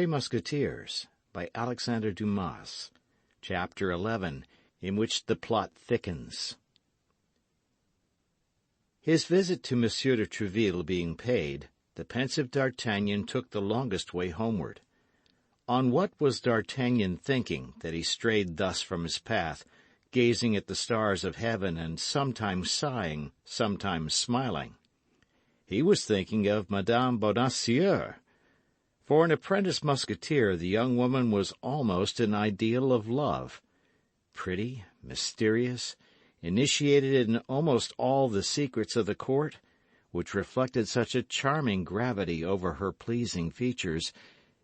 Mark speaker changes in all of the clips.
Speaker 1: Musketeers by Alexandre Dumas, Chapter 11, in which the plot thickens. His visit to Monsieur de Treville being paid, the pensive D'Artagnan took the longest way homeward. On what was D'Artagnan thinking that he strayed thus from his path, gazing at the stars of heaven and sometimes sighing, sometimes smiling? He was thinking of Madame Bonacieux. For an apprentice musketeer, the young woman was almost an ideal of love. Pretty, mysterious, initiated in almost all the secrets of the court, which reflected such a charming gravity over her pleasing features,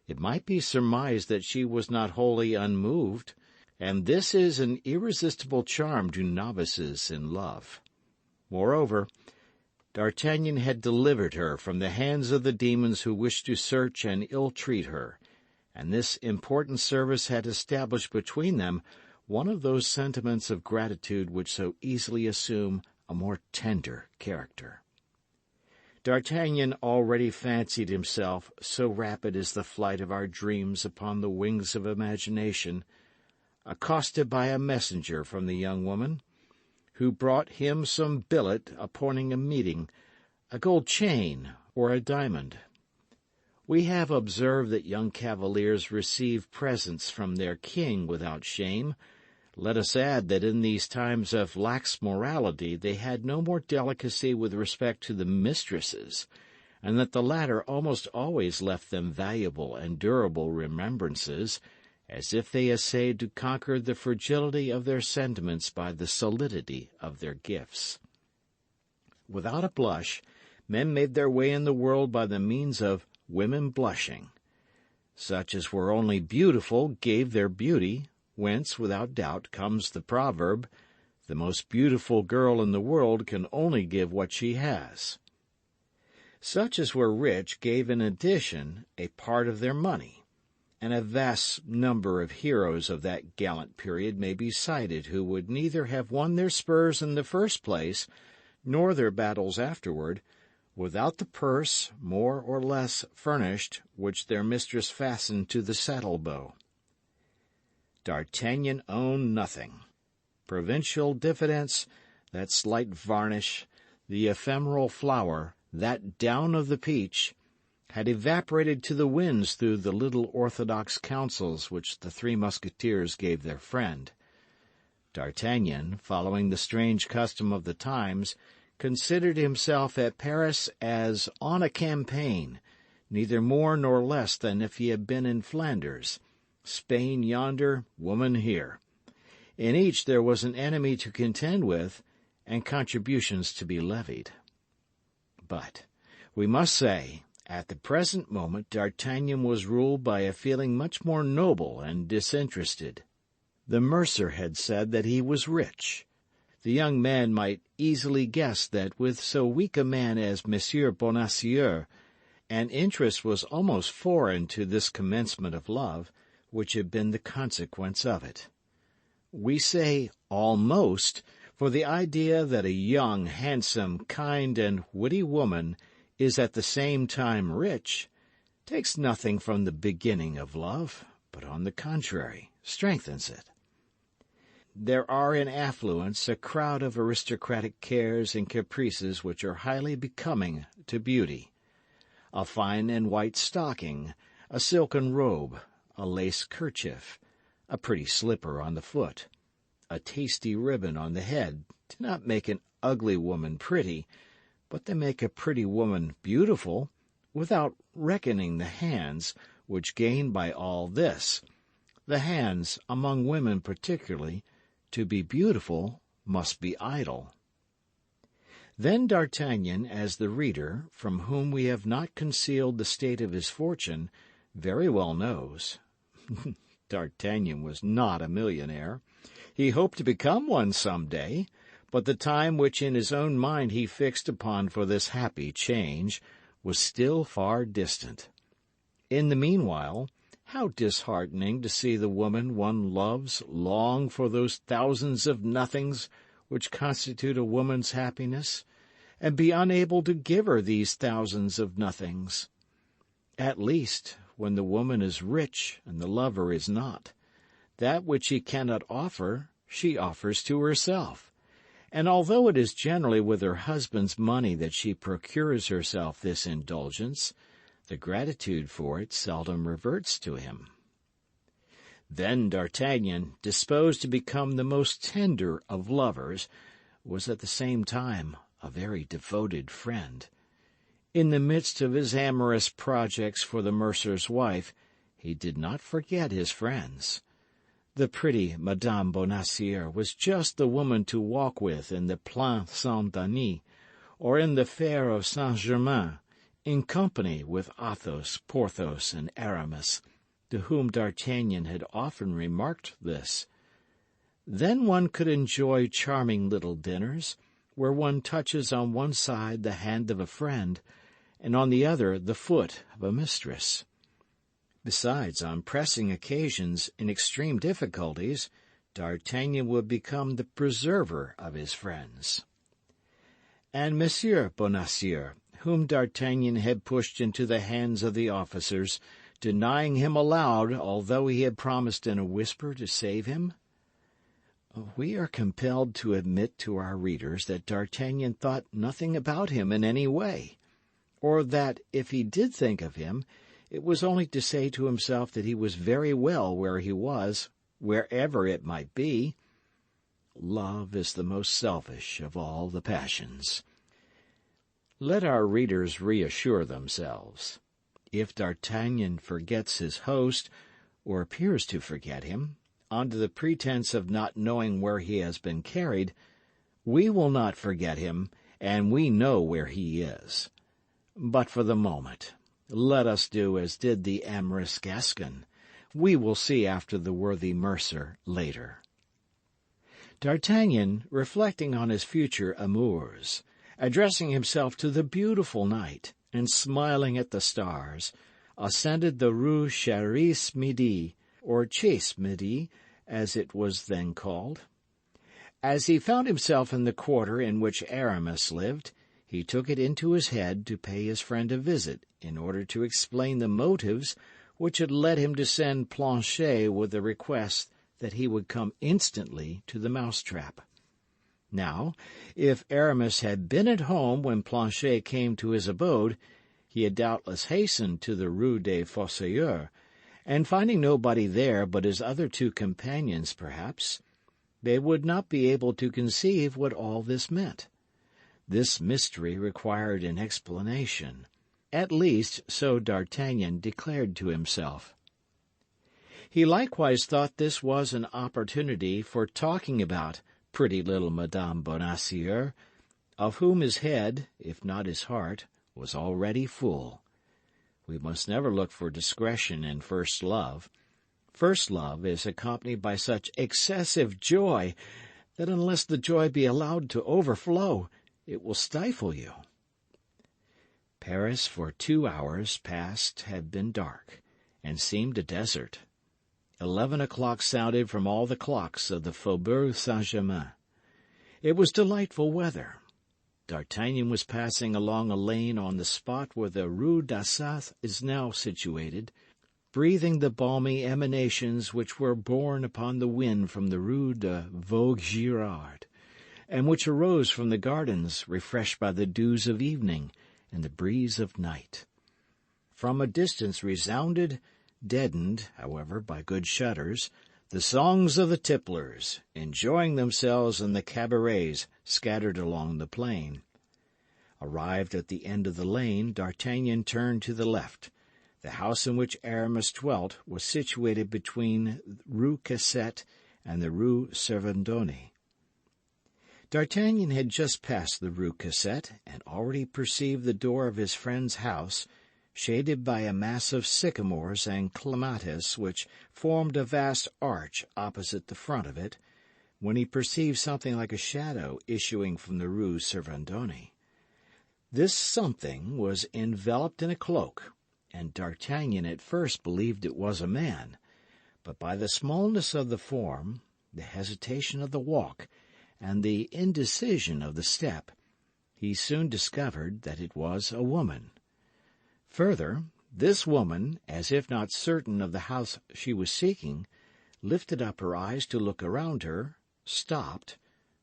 Speaker 1: it might be surmised that she was not wholly unmoved, and this is an irresistible charm to novices in love. Moreover, D'Artagnan had delivered her from the hands of the demons who wished to search and ill-treat her, and this important service had established between them one of those sentiments of gratitude which so easily assume a more tender character. D'Artagnan already fancied himself, so rapid is the flight of our dreams upon the wings of imagination, accosted by a messenger from the young woman, who brought him some billet appointing a meeting, a gold chain or a diamond. We have observed that young cavaliers receive presents from their king without shame. Let us add that in these times of lax morality they had no more delicacy with respect to the mistresses, and that the latter almost always left them valuable and durable remembrances, as if they essayed to conquer the fragility of their sentiments by the solidity of their gifts. Without a blush, men made their way in the world by the means of women blushing. Such as were only beautiful gave their beauty, whence, without doubt, comes the proverb, "The most beautiful girl in the world can only give what she has." Such as were rich gave in addition a part of their money, and a vast number of heroes of that gallant period may be cited who would neither have won their spurs in the first place, nor their battles afterward, without the purse, more or less furnished, which their mistress fastened to the saddle-bow. D'Artagnan owned nothing. Provincial diffidence, that slight varnish, the ephemeral flower, that down of the peach, had evaporated to the winds through the little orthodox counsels which the three musketeers gave their friend. D'Artagnan, following the strange custom of the times, considered himself at Paris as on a campaign, neither more nor less than if he had been in Flanders, Spain yonder, woman here. In each there was an enemy to contend with, and contributions to be levied. But, we must say, at the present moment D'Artagnan was ruled by a feeling much more noble and disinterested. The mercer had said that he was rich. The young man might easily guess that with so weak a man as Monsieur Bonacieux, an interest was almost foreign to this commencement of love, which had been the consequence of it. We say almost, for the idea that a young, handsome, kind, and witty woman is at the same time rich, takes nothing from the beginning of love, but on the contrary, strengthens it. There are in affluence a crowd of aristocratic cares and caprices which are highly becoming to beauty. A fine and white stocking, a silken robe, a lace kerchief, a pretty slipper on the foot, a tasty ribbon on the head, do not make an ugly woman pretty, but they make a pretty woman beautiful, without reckoning the hands, which gain by all this. The hands, among women particularly, to be beautiful, must be idle. Then D'Artagnan, as the reader, from whom we have not concealed the state of his fortune, very well knows, D'Artagnan was not a millionaire. He hoped to become one some day, but the time which in his own mind he fixed upon for this happy change was still far distant. In the meanwhile, how disheartening to see the woman one loves long for those thousands of nothings which constitute a woman's happiness, and be unable to give her these thousands of nothings. At least, when the woman is rich and the lover is not. That which she cannot offer, she offers to herself. And although it is generally with her husband's money that she procures herself this indulgence, the gratitude for it seldom reverts to him. Then D'Artagnan, disposed to become the most tender of lovers, was at the same time a very devoted friend. In the midst of his amorous projects for the mercer's wife, he did not forget his friends. The pretty Madame Bonacieux was just the woman to walk with in the Plain Saint-Denis, or in the fair of Saint-Germain, in company with Athos, Porthos, and Aramis, to whom D'Artagnan had often remarked this. Then one could enjoy charming little dinners, where one touches on one side the hand of a friend, and on the other the foot of a mistress. Besides, on pressing occasions, in extreme difficulties, D'Artagnan would become the preserver of his friends. And Monsieur Bonacieux, whom D'Artagnan had pushed into the hands of the officers, denying him aloud, although he had promised in a whisper to save him? We are compelled to admit to our readers that D'Artagnan thought nothing about him in any way, or that, if he did think of him, it was only to say to himself that he was very well where he was, wherever it might be. Love is the most selfish of all the passions. Let our readers reassure themselves. If D'Artagnan forgets his host, or appears to forget him, under the pretense of not knowing where he has been carried, we will not forget him, and we know where he is. But for the moment, let us do as did the amorous Gascon. We will see after the worthy mercer later. D'Artagnan, reflecting on his future amours, addressing himself to the beautiful night, and smiling at the stars, ascended the Rue Charis Midi, or Chase Midi, as it was then called. As he found himself in the quarter in which Aramis lived, he took it into his head to pay his friend a visit, in order to explain the motives which had led him to send Planchet with the request that he would come instantly to the mousetrap. Now, if Aramis had been at home when Planchet came to his abode, he had doubtless hastened to the Rue des Fossoyeurs, and finding nobody there but his other two companions, perhaps, they would not be able to conceive what all this meant. This mystery required an explanation. At least, so D'Artagnan declared to himself. He likewise thought this was an opportunity for talking about pretty little Madame Bonacieux, of whom his head, if not his heart, was already full. We must never look for discretion in first love. First love is accompanied by such excessive joy that unless the joy be allowed to overflow, it will stifle you. Paris for 2 hours past had been dark, and seemed a desert. 11 o'clock sounded from all the clocks of the Faubourg Saint-Germain. It was delightful weather. D'Artagnan was passing along a lane on the spot where the Rue d'Assas is now situated, breathing the balmy emanations which were borne upon the wind from the Rue de Vaugirard, and which arose from the gardens, refreshed by the dews of evening and the breeze of night. From a distance resounded, deadened, however, by good shutters, the songs of the tipplers, enjoying themselves in the cabarets scattered along the plain. Arrived at the end of the lane, D'Artagnan turned to the left. The house in which Aramis dwelt was situated between Rue Cassette and the Rue Servandoni. D'Artagnan had just passed the Rue Cassette, and already perceived the door of his friend's house, shaded by a mass of sycamores and clematis which formed a vast arch opposite the front of it, when he perceived something like a shadow issuing from the Rue Servandoni. This something was enveloped in a cloak, and D'Artagnan at first believed it was a man, but by the smallness of the form, the hesitation of the walk, and the indecision of the step, he soon discovered that it was a woman. Further, This woman, as if not certain of the house she was seeking, lifted up her eyes to look around her, stopped,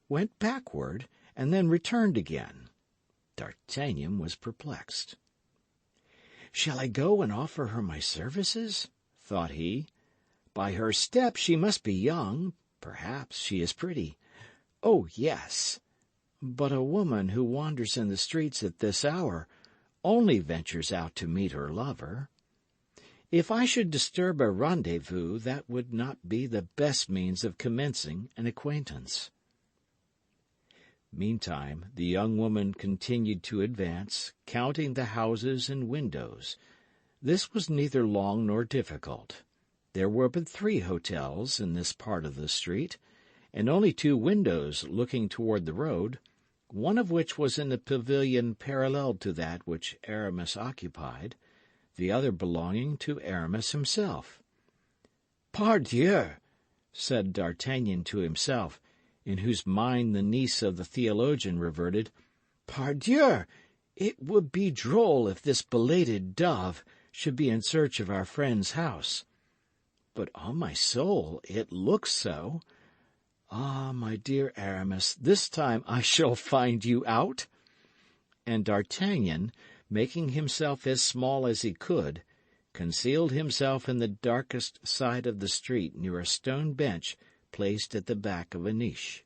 Speaker 1: went backward, and then returned again. D'Artagnan was perplexed. "Shall I go and offer her my services?" thought he. "By her step she must be young. Perhaps she is pretty. Oh, yes. But a woman who wanders in the streets at this hour only ventures out to meet her lover. If I should disturb a rendezvous, that would not be the best means of commencing an acquaintance." Meantime, the young woman continued to advance, counting the houses and windows. This was neither long nor difficult. There were but 3 hotels in this part of the street, and only 2 windows looking toward the road, one of which was in the pavilion parallel to that which Aramis occupied, the other belonging to Aramis himself. "Pardieu!" said D'Artagnan to himself, in whose mind the niece of the theologian reverted. "Pardieu! It would be droll if this belated dove should be in search of our friend's house. But on my soul, it looks so. Ah, my dear Aramis, this time I shall find you out." And D'Artagnan, making himself as small as he could, concealed himself in the darkest side of the street near a stone bench placed at the back of a niche.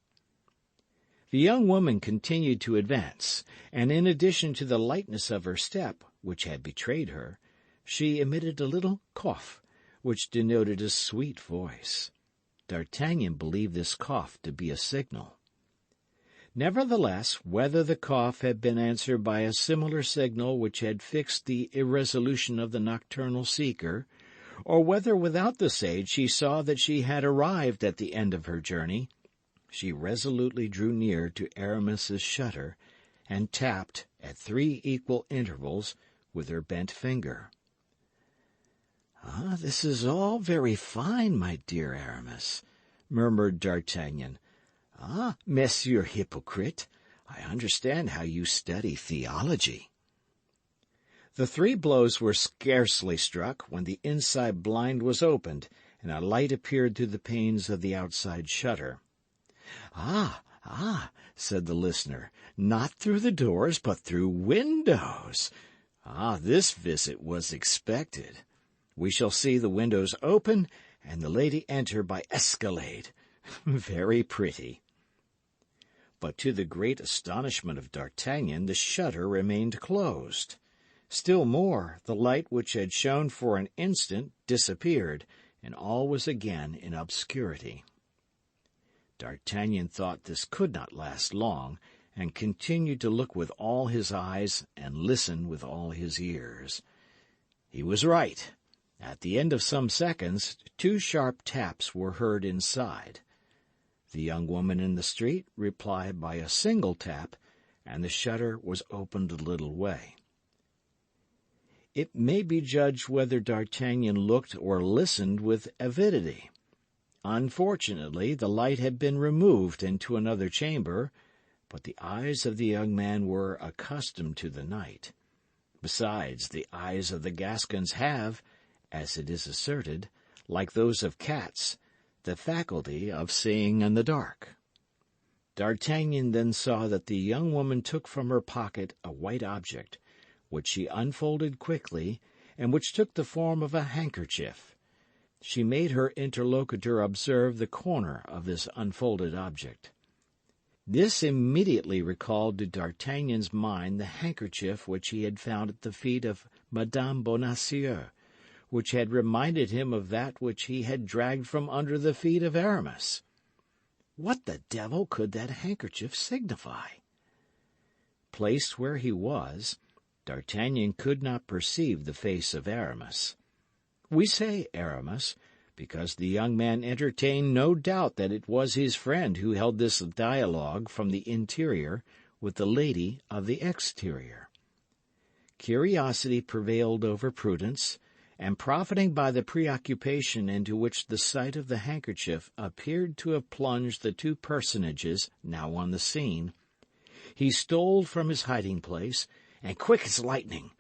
Speaker 1: The young woman continued to advance, and in addition to the lightness of her step, which had betrayed her, she emitted a little cough, which denoted a sweet voice. D'Artagnan believed this cough to be a signal. Nevertheless, whether the cough had been answered by a similar signal which had fixed the irresolution of the nocturnal seeker, or whether without the sage she saw that she had arrived at the end of her journey, she resolutely drew near to Aramis's shutter and tapped at 3 equal intervals with her bent finger. "Ah, this is all very fine, my dear Aramis," murmured D'Artagnan. "Ah, Monsieur Hypocrite, I understand how you study theology." The 3 blows were scarcely struck when the inside blind was opened, and a light appeared through the panes of the outside shutter. Ah, said the listener, "not through the doors, but through windows. Ah, this visit was expected. We shall see the windows open, and the lady enter by escalade. Very pretty." But to the great astonishment of D'Artagnan, the shutter remained closed. Still more, the light which had shone for an instant disappeared, and all was again in obscurity. D'Artagnan thought this could not last long, and continued to look with all his eyes and listen with all his ears. He was right. At the end of some seconds, 2 sharp taps were heard inside. The young woman in the street replied by a single tap, and the shutter was opened a little way. It may be judged whether D'Artagnan looked or listened with avidity. Unfortunately, the light had been removed into another chamber, but the eyes of the young man were accustomed to the night. Besides, the eyes of the Gascons have, as it is asserted, like those of cats, the faculty of seeing in the dark. D'Artagnan then saw that the young woman took from her pocket a white object, which she unfolded quickly, and which took the form of a handkerchief. She made her interlocutor observe the corner of this unfolded object. This immediately recalled to D'Artagnan's mind the handkerchief which he had found at the feet of Madame Bonacieux, which had reminded him of that which he had dragged from under the feet of Aramis. What the devil could that handkerchief signify? Placed where he was, D'Artagnan could not perceive the face of Aramis. We say Aramis, because the young man entertained no doubt that it was his friend who held this dialogue from the interior with the lady of the exterior. Curiosity prevailed over prudence, and profiting by the preoccupation into which the sight of the handkerchief appeared to have plunged the 2 personages now on the scene, he stole from his hiding-place, and quick as lightning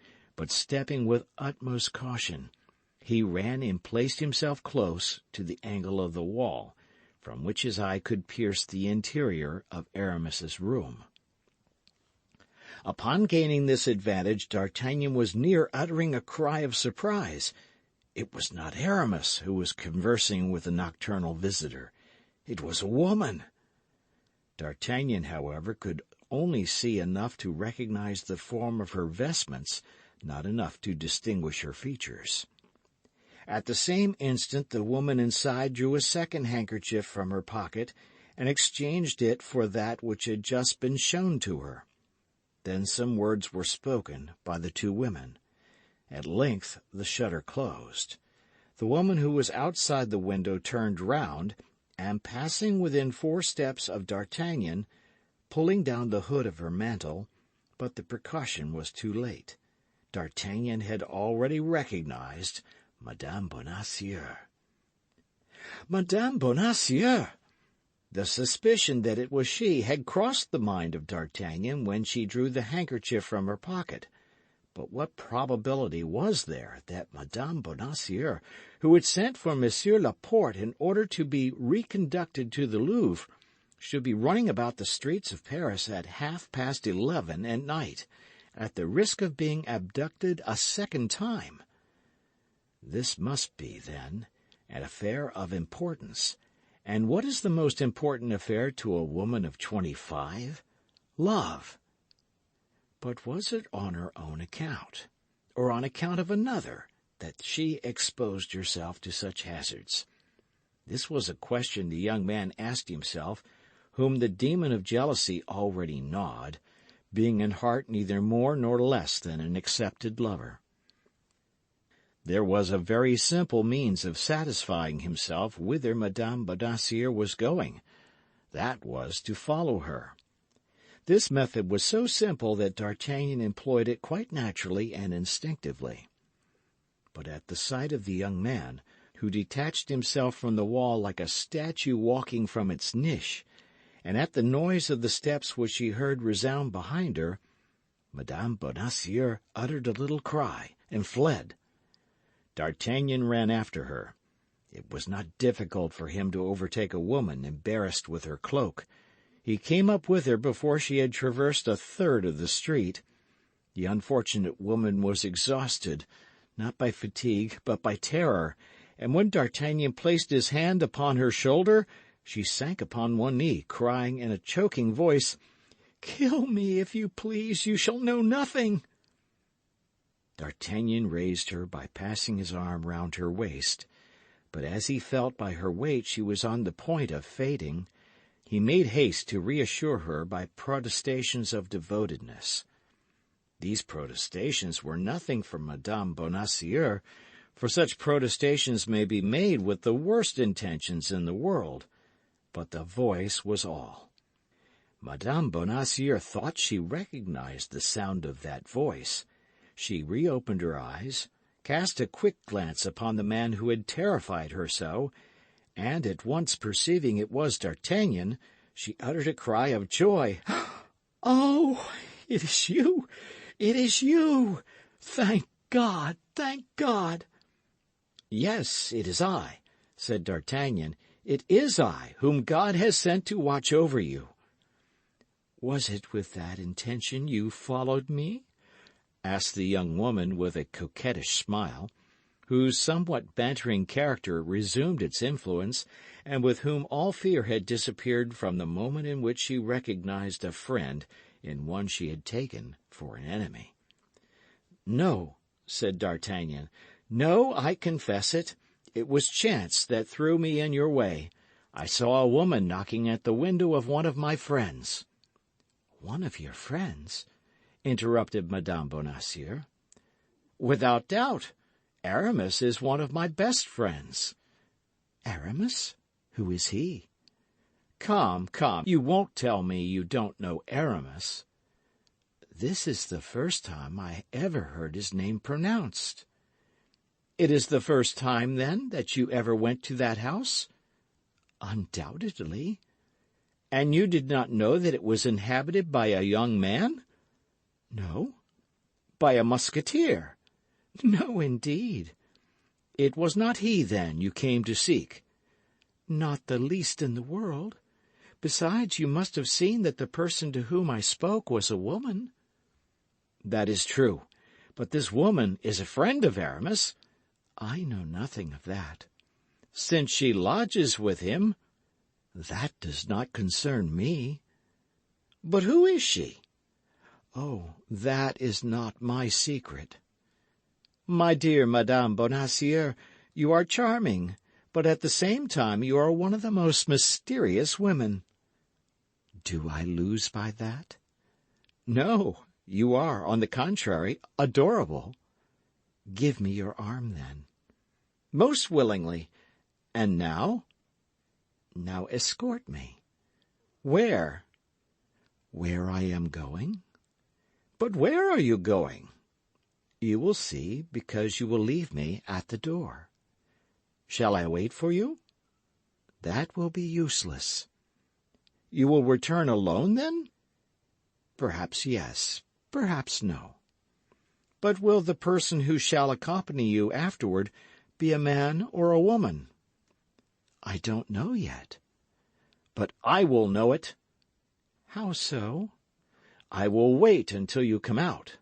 Speaker 1: but stepping with utmost caution, he ran and placed himself close to the angle of the wall, from which his eye could pierce the interior of Aramis's room. Upon gaining this advantage, D'Artagnan was near uttering a cry of surprise. It was not Aramis who was conversing with the nocturnal visitor. It was a woman. D'Artagnan, however, could only see enough to recognize the form of her vestments, not enough to distinguish her features. At the same instant the woman inside drew a second handkerchief from her pocket and exchanged it for that which had just been shown to her. Then some words were spoken by the two women. At length the shutter closed. The woman who was outside the window turned round, and passing within 4 steps of D'Artagnan, pulling down the hood of her mantle, but the precaution was too late. D'Artagnan had already recognized Madame Bonacieux. Madame Bonacieux! The suspicion that it was she had crossed the mind of D'Artagnan when she drew the handkerchief from her pocket. But what probability was there that Madame Bonacieux, who had sent for Monsieur Laporte in order to be reconducted to the Louvre, should be running about the streets of Paris at 11:30 at night, at the risk of being abducted a second time? This must be, then, an affair of importance. And what is the most important affair to a woman of 25? Love. But was it on her own account, or on account of another, that she exposed herself to such hazards? This was a question the young man asked himself, whom the demon of jealousy already gnawed, being in heart neither more nor less than an accepted lover. There was a very simple means of satisfying himself whither Madame Bonacieux was going. That was to follow her. This method was so simple that D'Artagnan employed it quite naturally and instinctively. But at the sight of the young man, who detached himself from the wall like a statue walking from its niche, and at the noise of the steps which she heard resound behind her, Madame Bonacieux uttered a little cry and fled. D'Artagnan ran after her. It was not difficult for him to overtake a woman embarrassed with her cloak. He came up with her before she had traversed a third of the street. The unfortunate woman was exhausted, not by fatigue, but by terror, and when D'Artagnan placed his hand upon her shoulder, she sank upon one knee, crying in a choking voice, "Kill me, if you please, you shall know nothing." D'Artagnan raised her by passing his arm round her waist, but as he felt by her weight she was on the point of fainting, he made haste to reassure her by protestations of devotedness. These protestations were nothing for Madame Bonacieux, for such protestations may be made with the worst intentions in the world, but the voice was all. Madame Bonacieux thought she recognized the sound of that voice. She reopened her eyes, cast a quick glance upon the man who had terrified her so, and at once perceiving it was D'Artagnan, she uttered a cry of joy. "Oh, it is you! It is you! Thank God! Thank God!" "Yes, it is I," said D'Artagnan. "It is I, whom God has sent to watch over you." "Was it with that intention you followed me?" asked the young woman with a coquettish smile, whose somewhat bantering character resumed its influence, and with whom all fear had disappeared from the moment in which she recognized a friend in one she had taken for an enemy. "No," said D'Artagnan. "No, I confess it. It was chance that threw me in your way. I saw a woman knocking at the window of one of my friends." "One of your friends?" interrupted Madame Bonacieux. "Without doubt. Aramis is one of my best friends." "Aramis? Who is he?" Come, you won't tell me you don't know Aramis." "This is the first time I ever heard his name pronounced." "It is the first time, then, that you ever went to that house?" "Undoubtedly." "And you did not know that it was inhabited by a young man?" "No." by a Musketeer." "No, indeed." "It was not he, then, you came to seek?" "Not the least in the world. Besides, you must have seen that the person to whom I spoke was a woman." "That is true. But this woman is a friend of Aramis." "I know nothing of that." "Since she lodges with him." "That does not concern me." "But who is she?" "Oh, that is not my secret." "My dear Madame Bonacieux, you are charming, but at the same time you are one of the most mysterious women." "Do I lose by that?" "No, you are, on the contrary, adorable." "Give me your arm, then." "Most willingly. And now?" "Now escort me." "Where?" "Where I am going." "But where are you going?" "You will see, because you will leave me at the door." "Shall I wait for you?" "That will be useless." "You will return alone, then?" "Perhaps yes, perhaps no." "But will the person who shall accompany you afterward be a man or a woman?" "I don't know yet." "But I will know it." "How so?" "I will wait until you come out."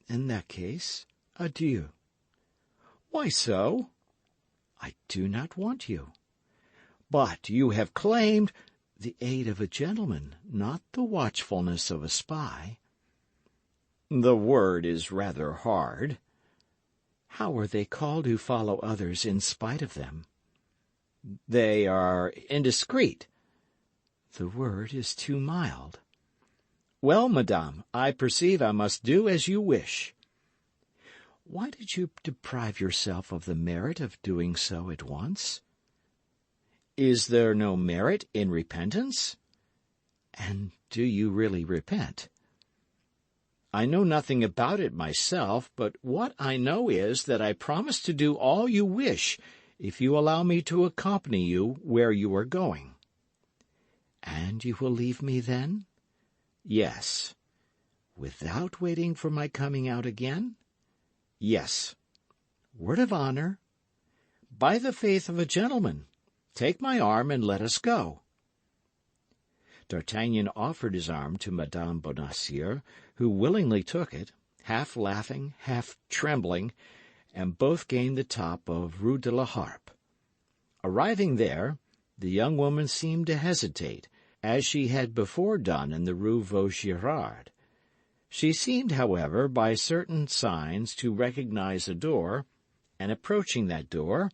Speaker 1: "In that case, adieu." "Why so?" "I do not want you." "But you have claimed—" "The aid of a gentleman, not the watchfulness of a spy." "The word is rather hard." "How are they called who follow others in spite of them?" "They are indiscreet." "The word is too mild." "Well, madame, I perceive I must do as you wish." "Why did you deprive yourself of the merit of doing so at once?" "Is there no merit in repentance?" "And do you really repent?" "I know nothing about it myself, but what I know is that I promise to do all you wish if you allow me to accompany you where you are going." "And you will leave me then?" "Yes." "Without waiting for my coming out again?" "Yes." "Word of honour?" "By the faith of a gentleman. Take my arm and let us go." D'Artagnan offered his arm to Madame Bonacieux, who willingly took it, half laughing, half trembling, and both gained the top of Rue de la Harpe. Arriving there, the young woman seemed to hesitate, as she had before done in the Rue Vaugirard. She seemed, however, by certain signs to recognize a door, and approaching that door,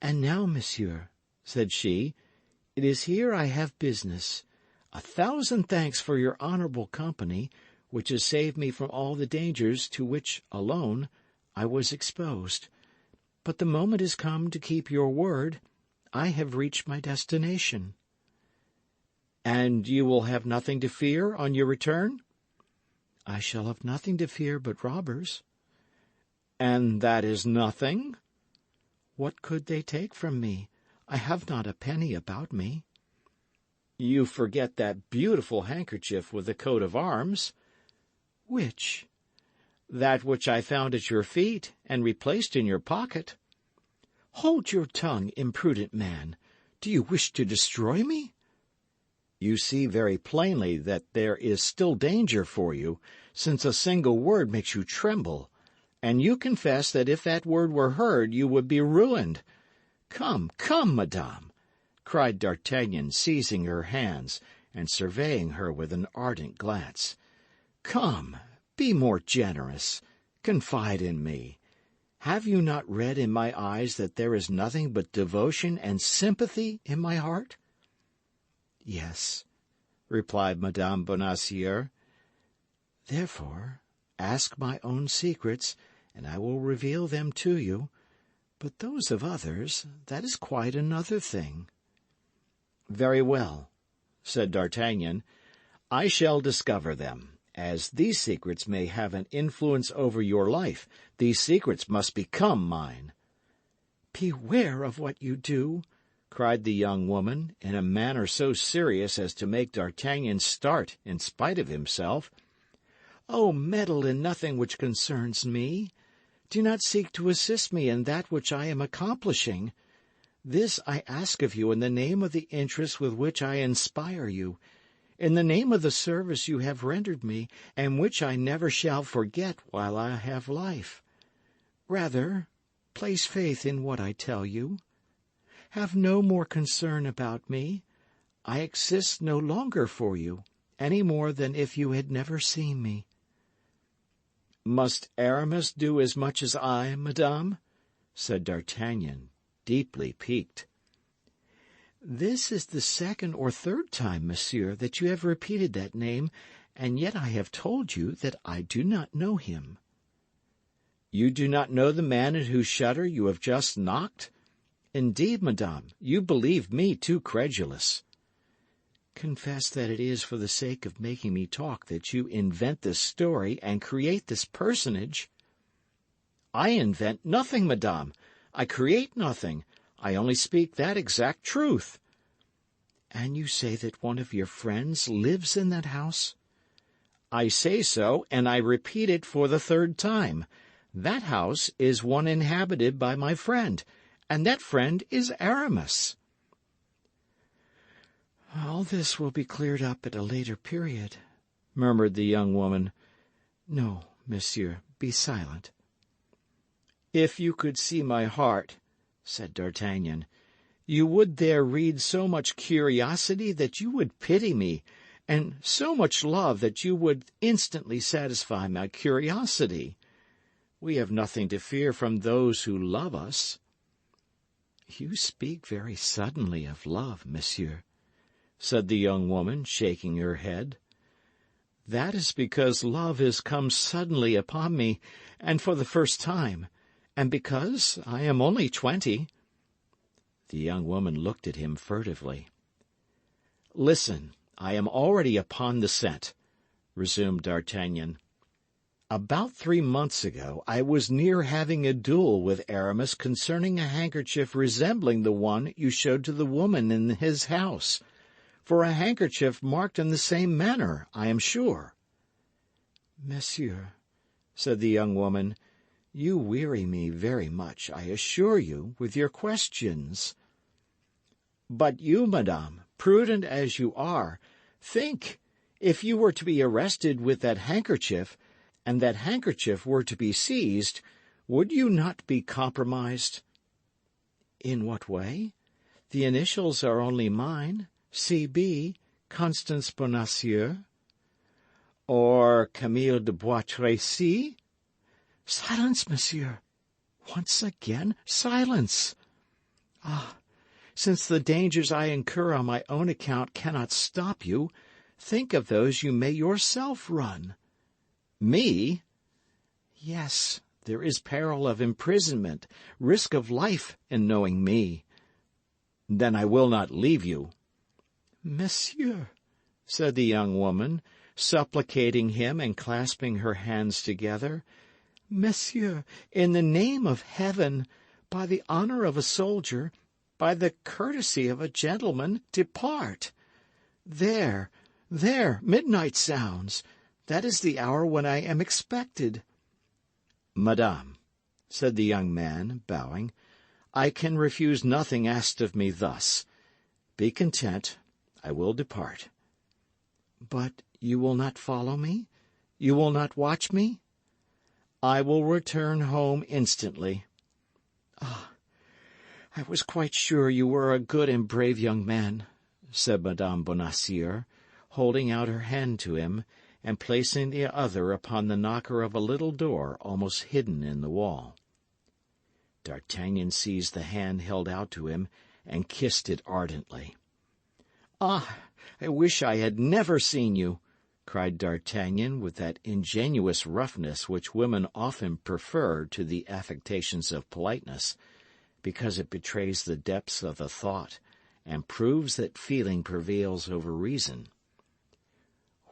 Speaker 1: "And now, monsieur," said she, "it is here I have business. 1,000 thanks for your honourable company, which has saved me from all the dangers to which, alone, I was exposed. But the moment is come to keep your word. I have reached my destination." "And you will have nothing to fear on your return?" "I shall have nothing to fear but robbers." "And that is nothing?" "What could they take from me? I have not a penny about me." "You forget that beautiful handkerchief with the coat of arms." "Which?" "That which I found at your feet and replaced in your pocket." "Hold your tongue, imprudent man! Do you wish to destroy me?" "You see very plainly that there is still danger for you, since a single word makes you tremble, and you confess that if that word were heard you would be ruined. Come, come, madame!" cried D'Artagnan, seizing her hands and surveying her with an ardent glance. "Come, be more generous. Confide in me. Have you not read in my eyes that there is nothing but devotion and sympathy in my heart?" "Yes," replied Madame Bonacieux. "Therefore, ask my own secrets, and I will reveal them to you. But those of others, that is quite another thing." "Very well," said D'Artagnan. "I shall discover them. As these secrets may have an influence over your life, these secrets must become mine." "Beware of what you do," cried the young woman, in a manner so serious as to make D'Artagnan start in spite of himself. Oh, meddle in nothing which concerns me. Do not seek to assist me in that which I am accomplishing. This I ask of you in the name of the interest with which I inspire you, in the name of the service you have rendered me, and which I never shall forget while I have life. Rather, place faith in what I tell you. Have no more concern about me. I exist no longer for you, any more than if you had never seen me. Must Aramis do as much as I, madame? Said D'Artagnan, deeply piqued. This is the second or third time, monsieur, that you have repeated that name, and yet I have told you that I do not know him. You do not know the man at whose shutter you have just knocked? Indeed, madame, you believe me too credulous. Confess that it is for the sake of making me talk that you invent this story and create this personage. I invent nothing, madame. I create nothing. I only speak that exact truth. And you say that one of your friends lives in that house? I say so, and I repeat it for the third time. That house is one inhabited by my friend, and that friend is Aramis. All this will be cleared up at a later period, murmured the young woman. No, monsieur, be silent. If you could see my heart, said D'Artagnan, you would there read so much curiosity that you would pity me, and so much love that you would instantly satisfy my curiosity. We have nothing to fear from those who love us. You speak very suddenly of love, monsieur, said the young woman, shaking her head. That is because love has come suddenly upon me, and for the first time, and because I am only 20. The young woman looked at him furtively. Listen, I am already upon the scent, resumed D'Artagnan. About 3 months ago I was near having a duel with Aramis concerning a handkerchief resembling the one you showed to the woman in his house, for a handkerchief marked in the same manner, I am sure. Monsieur, said the young woman, you weary me very much, I assure you, with your questions. But you, madame, prudent as you are, think, if you were to be arrested with that handkerchief, and that handkerchief were to be seized, would you not be compromised? In what way? The initials are only mine, C.B., Constance Bonacieux. Or Camille de Bois Tracy? Silence, monsieur! Once again, silence! Ah, since the dangers I incur on my own account cannot stop you, think of those you may yourself run. Me? Yes, there is peril of imprisonment, risk of life in knowing me. Then I will not leave you. Monsieur, said the young woman, supplicating him and clasping her hands together, Monsieur, in the name of heaven, by the honor of a soldier, by the courtesy of a gentleman, depart. There, midnight sounds. That is the hour when I am expected. Madame, said the young man, bowing, I can refuse nothing asked of me thus. Be content, I will depart. But you will not follow me? You will not watch me? I will return home instantly. Ah, I was quite sure you were a good and brave young man, said Madame Bonacieux, holding out her hand to him, and placing the other upon the knocker of a little door almost hidden in the wall. D'Artagnan seized the hand held out to him and kissed it ardently. Ah, I wish I had never seen you, cried D'Artagnan with that ingenuous roughness which women often prefer to the affectations of politeness, because it betrays the depths of the thought and proves that feeling prevails over reason.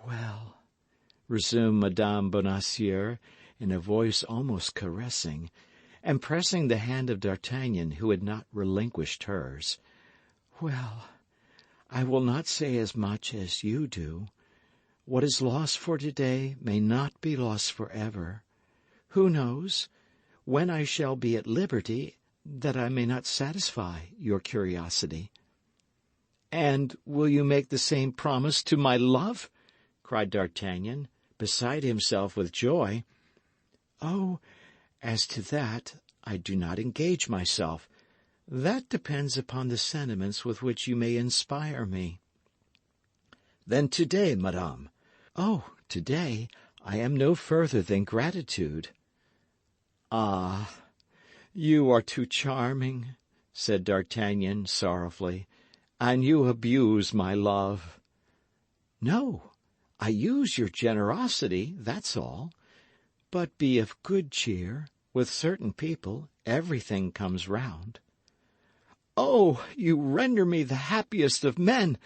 Speaker 1: Well, resumed Madame Bonacieux, in a voice almost caressing, and pressing the hand of D'Artagnan, who had not relinquished hers. Well, I will not say as much as you do.
Speaker 2: What is lost for today may not be lost forever. Who knows when I shall be at liberty, that I may not satisfy your curiosity." "And will you make the same promise to my love?" cried D'Artagnan, beside himself with joy. "Oh, as to that, I do not engage myself. That depends upon the sentiments with which you may inspire me."
Speaker 1: "Then today, madame."
Speaker 2: "Oh, today I am no further than gratitude."
Speaker 1: "Ah,
Speaker 2: "You are too charming," said D'Artagnan sorrowfully,
Speaker 1: and you abuse my love."
Speaker 2: "No, I use your generosity, that's all. But be of good cheer. With certain people everything comes round." "Oh, you render me the happiest of men!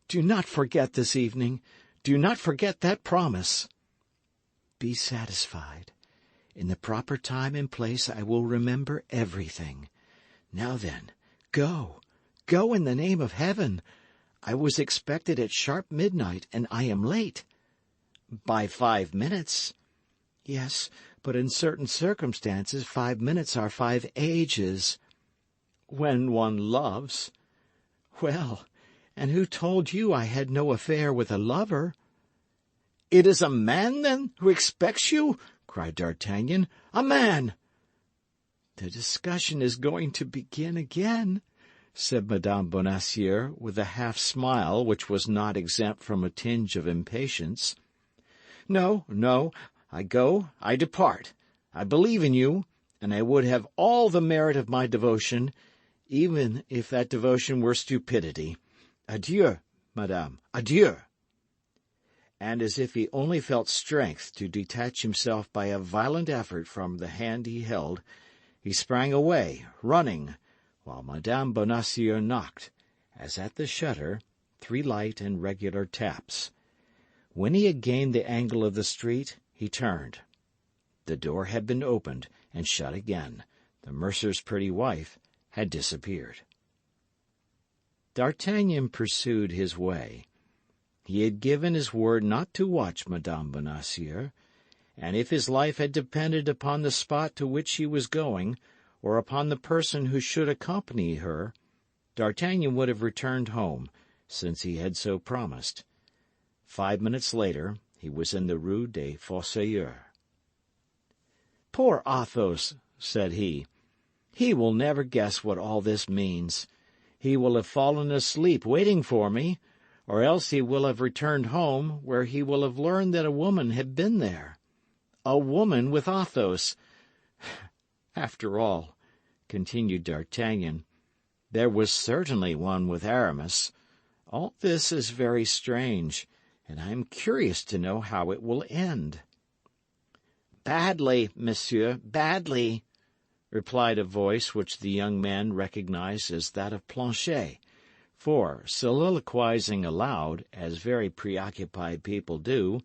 Speaker 2: Do not forget this evening. Do not forget that promise." "Be satisfied. In the proper time and place I will remember everything. Now then, go. Go in the name of heaven. I was expected at sharp midnight, and I am late."
Speaker 1: "By 5 minutes."
Speaker 2: "Yes, but in certain circumstances 5 minutes are 5 ages."
Speaker 1: "When one loves."
Speaker 2: "Well, and who told you I had no affair with a lover?"
Speaker 1: "It is a man, then, who expects you?" cried D'Artagnan. "A man!"
Speaker 2: "The discussion is going to begin again," said Mme. Bonacieux, with a half-smile which was not exempt from a tinge of impatience.
Speaker 1: "No, no, I go, I depart. I believe in you, and I would have all the merit of my devotion, even if that devotion were stupidity. Adieu, madame, adieu." And as if he only felt strength to detach himself by a violent effort from the hand he held, he sprang away, running, while Mme. Bonacieux knocked, as at the shutter, 3 light and regular taps. When he had gained the angle of the street, he turned. The door had been opened and shut again. The mercer's pretty wife had disappeared. D'Artagnan pursued his way. He had given his word not to watch Mme. Bonacieux, and if his life had depended upon the spot to which he was going, or upon the person who should accompany her, D'Artagnan would have returned home, since he had so promised. 5 minutes later, he was in the Rue des Fossoyeurs. "Poor Athos," said he. "He will never guess what all this means. He will have fallen asleep waiting for me, or else he will have returned home, where he will have learned that a woman had been there. A woman with Athos! After all," continued D'Artagnan, "there was certainly one with Aramis. All this is very strange, and I am curious to know how it will end." "Badly, monsieur, badly," replied a voice which the young man recognized as that of Planchet, for, soliloquizing aloud, as very preoccupied people do,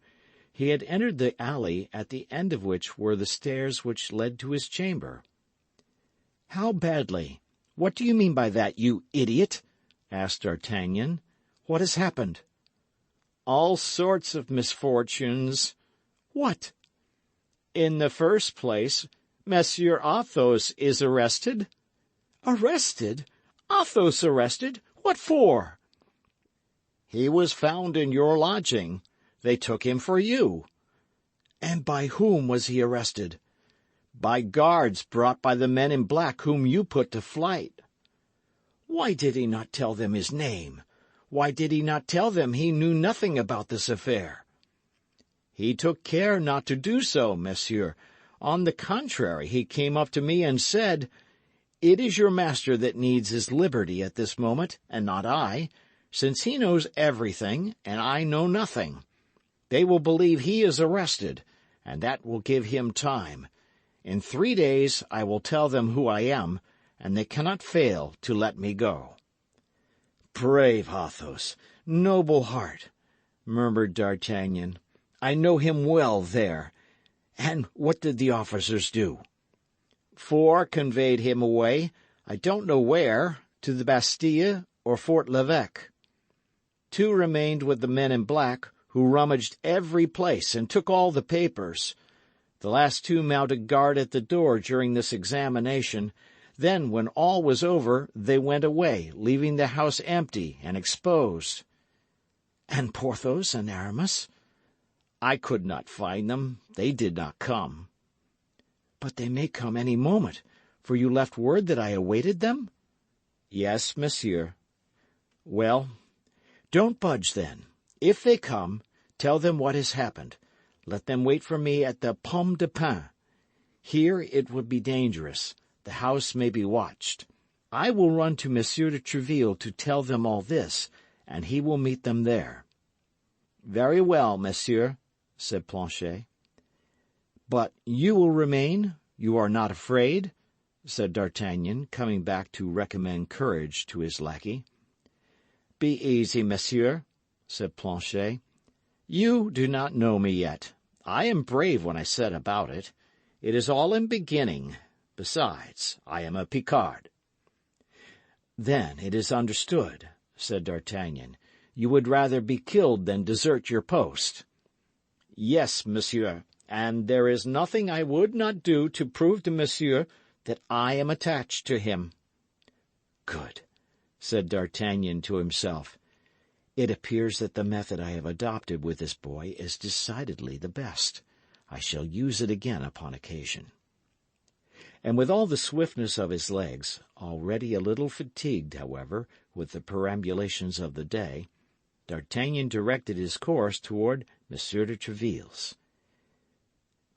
Speaker 1: he had entered the alley at the end of which were the stairs which led to his chamber. "How badly? What do you mean by that, you idiot?" asked D'Artagnan. "What has happened?" "All sorts of misfortunes." "What?" "In the first place, Monsieur Athos is arrested." "Arrested? Athos arrested? What for?" "He was found in your lodging. They took him for you." "And by whom was he arrested?" "By guards brought by the men in black whom you put to flight." "Why did he not tell them his name? Why did he not tell them he knew nothing about this affair?" "He took care not to do so, monsieur. On the contrary, he came up to me and said, 'It is your master that needs his liberty at this moment, and not I, since he knows everything, and I know nothing. They will believe he is arrested, and that will give him time. In 3 days I will tell them who I am, and they cannot fail to let me go.'" "Brave Athos! Noble heart!" murmured D'Artagnan. "I know him well there. And what did the officers do?" "4 conveyed him away, I don't know where, to the Bastille or Fort l'Evêque. 2 remained with the men in black, who rummaged every place and took all the papers. The last two mounted guard at the door during this examination. Then, when all was over, they went away, leaving the house empty and exposed."
Speaker 2: "And Porthos and Aramis?"
Speaker 1: "I could not find them. They did not come."
Speaker 2: "But they may come any moment, for you left word that I awaited them?"
Speaker 1: "Yes, monsieur."
Speaker 2: "Well, don't budge then. If they come, tell them what has happened. Let them wait for me at the Pomme de Pin. Here it would be dangerous. The house may be watched. I will run to Monsieur de Treville to tell them all this, and he will meet them there."
Speaker 1: "Very well, monsieur," said Planchet.
Speaker 2: "But you will remain? You are not afraid?" said D'Artagnan, coming back to recommend courage to his lackey.
Speaker 1: "Be easy, monsieur," said Planchet. "You do not know me yet. I am brave when I set about it. It is all in beginning. Besides, I am a Picard."
Speaker 2: "Then it is understood," said D'Artagnan. "You would rather be killed than desert your post."
Speaker 1: "Yes, monsieur, and there is nothing I would not do to prove to monsieur that I am attached to him."
Speaker 2: "Good," said D'Artagnan to himself. "It appears that the method I have adopted with this boy is decidedly the best. I shall use it again upon occasion." And with all the swiftness of his legs, already a little fatigued, however, with the perambulations of the day, D'Artagnan directed his course toward Monsieur de Treville's.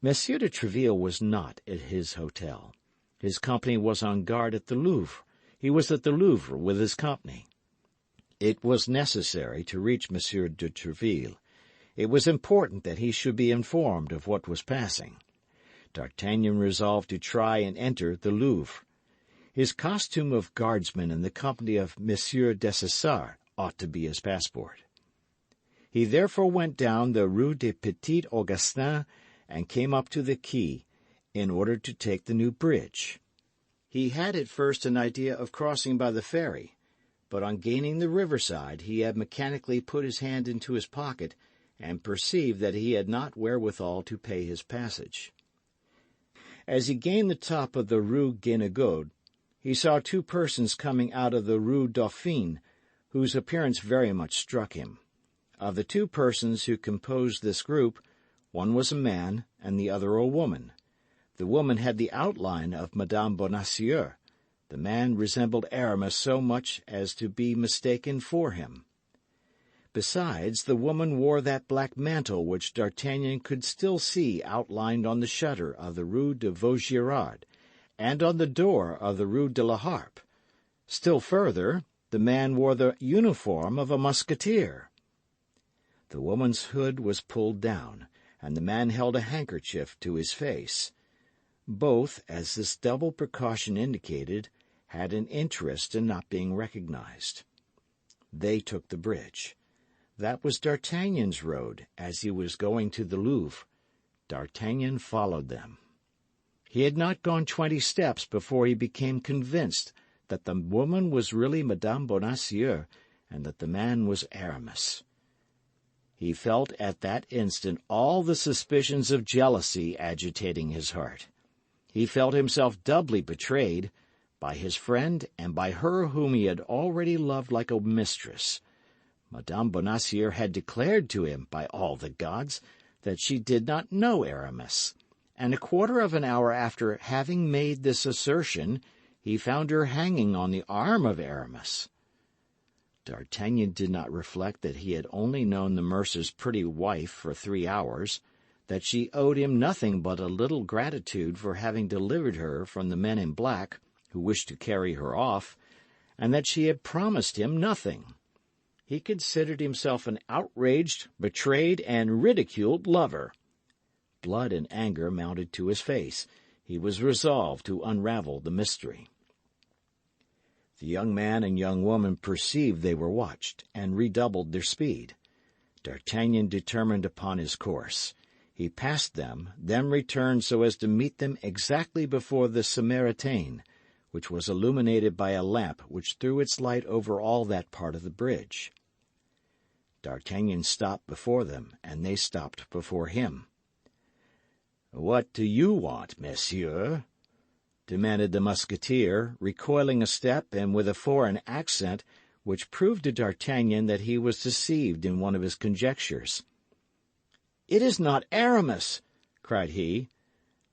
Speaker 2: Monsieur de Treville was not at his hotel. His company was on guard at the Louvre. He was at the Louvre with his company. It was necessary to reach Monsieur de Treville. It was important that he should be informed of what was passing. D'Artagnan resolved to try and enter the Louvre. His costume of guardsman in the company of Monsieur Dessessart ought to be his passport. He therefore went down the Rue des Petits Augustins and came up to the quay, in order to take the new bridge. He had at first an idea of crossing by the ferry, but on gaining the riverside he had mechanically put his hand into his pocket and perceived that he had not wherewithal to pay his passage. As he gained the top of the Rue Guénégaud, he saw two persons coming out of the Rue Dauphine, whose appearance very much struck him. Of the two persons who composed this group, one was a man and the other a woman. The woman had the outline of Madame Bonacieux. The man resembled Aramis so much as to be mistaken for him. Besides, the woman wore that black mantle which D'Artagnan could still see outlined on the shutter of the Rue de Vaugirard and on the door of the Rue de la Harpe. Still further, the man wore the uniform of a musketeer. The woman's hood was pulled down, and the man held a handkerchief to his face. Both, as this double precaution indicated, had an interest in not being recognized. They took the bridge. That was D'Artagnan's road, as he was going to the Louvre. D'Artagnan followed them. He had not gone 20 steps before he became convinced that the woman was really Madame Bonacieux, and that the man was Aramis. He felt at that instant all the suspicions of jealousy agitating his heart. He felt himself doubly betrayed, by his friend and by her whom he had already loved like a mistress. Madame Bonacieux had declared to him, by all the gods, that she did not know Aramis, and a quarter of an hour after having made this assertion, he found her hanging on the arm of Aramis. D'Artagnan did not reflect that he had only known the mercer's pretty wife for 3 hours, that she owed him nothing but a little gratitude for having delivered her from the men in black, who wished to carry her off, and that she had promised him nothing. He considered himself an outraged, betrayed, and ridiculed lover. Blood and anger mounted to his face. He was resolved to unravel the mystery. The young man and young woman perceived they were watched, and redoubled their speed. D'Artagnan determined upon his course. He passed them, then returned so as to meet them exactly before the Samaritaine, which was illuminated by a lamp which threw its light over all that part of the bridge.
Speaker 1: D'Artagnan stopped before them, and they stopped before him. "What do you want, monsieur?" demanded the Musketeer, recoiling a step and with a foreign accent which proved to D'Artagnan that he was deceived in one of his conjectures. "It is not Aramis!" cried he.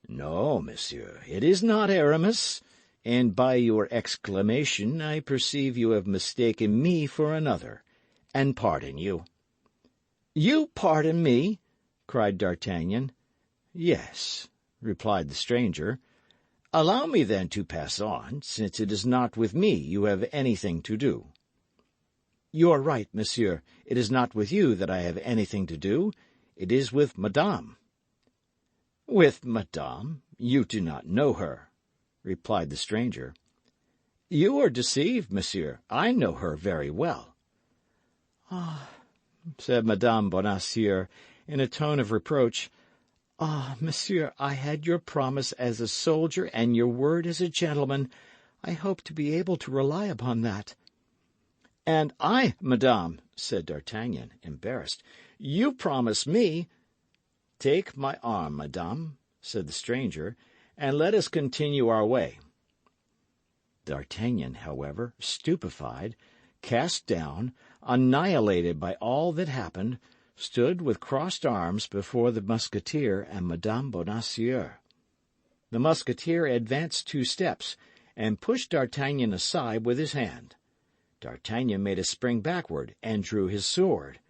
Speaker 1: "No, monsieur, it is not Aramis, and by your exclamation I perceive you have mistaken me for another, and pardon you." "You pardon me?" cried D'Artagnan. "Yes," replied the stranger. "Allow me, then, to pass on, since it is not with me you have anything to do." "You are right, monsieur. It is not with you that I have anything to do. It is with madame." "With madame? You do not know her," replied the stranger. "You are deceived, monsieur. I know her very well." "Ah," said Madame Bonacieux, in a tone of reproach, "ah, monsieur, I had your promise as a soldier and your word as a gentleman. I hope to be able to rely upon that." "And I, madame," said D'Artagnan, embarrassed, "you promise me—" "Take my arm, madame," said the stranger, "and let us continue our way." D'Artagnan, however, stupefied, cast down, annihilated by all that happened, stood with crossed arms before the Musketeer and Madame Bonacieux. The Musketeer advanced 2 steps, and pushed D'Artagnan aside with his hand. D'Artagnan made a spring backward, and drew his sword.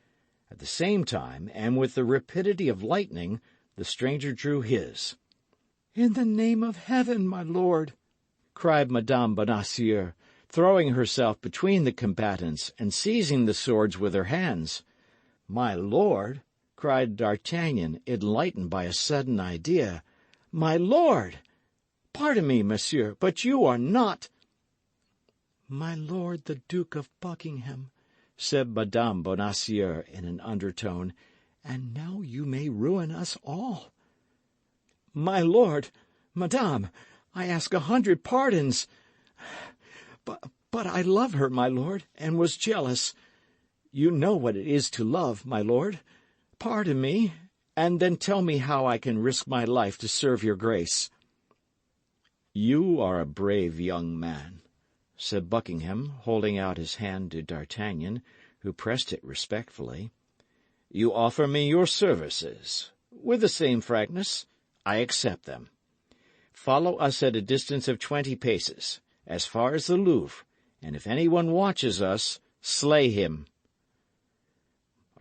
Speaker 1: At the same time, and with the rapidity of lightning, the stranger drew his. "In the name of heaven, my lord!" cried Madame Bonacieux, throwing herself between the combatants and seizing the swords with her hands. "My lord!" cried D'Artagnan, enlightened by a sudden idea. "My lord! Pardon me, monsieur, but you are not—" "My lord the Duke of Buckingham," said Madame Bonacieux in an undertone, "and now you may ruin us all." "My lord, madame, I ask 100 pardons. But I love her, my lord, and was jealous. You know what it is to love, my lord. Pardon me, and then tell me how I can risk my life to serve your grace." "You are a brave young man," said Buckingham, holding out his hand to D'Artagnan, who pressed it respectfully. "You offer me your services. With the same frankness, I accept them. Follow us at a distance of 20 paces, as far as the Louvre, and if anyone watches us, slay him."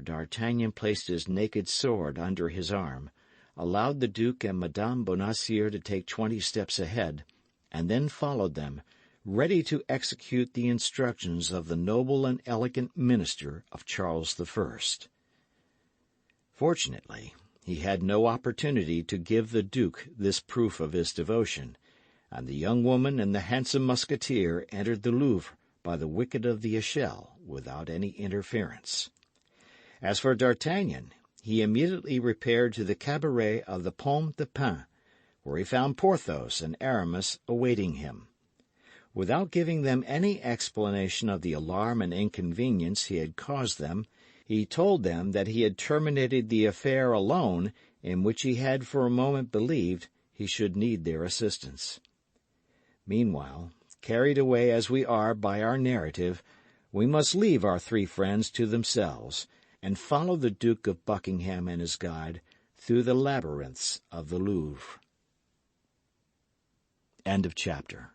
Speaker 1: D'Artagnan placed his naked sword under his arm, allowed the Duke and Madame Bonacieux to take 20 steps ahead, and then followed them, ready to execute the instructions of the noble and elegant minister of Charles I. Fortunately, he had no opportunity to give the Duke this proof of his devotion, and the young woman and the handsome Musketeer entered the Louvre by the wicket of the Echelle without any interference. As for D'Artagnan, he immediately repaired to the cabaret of the Pomme de Pin, where he found Porthos and Aramis awaiting him. Without giving them any explanation of the alarm and inconvenience he had caused them, he told them that he had terminated the affair alone, in which he had for a moment believed he should need their assistance. Meanwhile, carried away as we are by our narrative, we must leave our 3 friends to themselves, and follow the Duke of Buckingham and his guide through the labyrinths of the Louvre. End of chapter.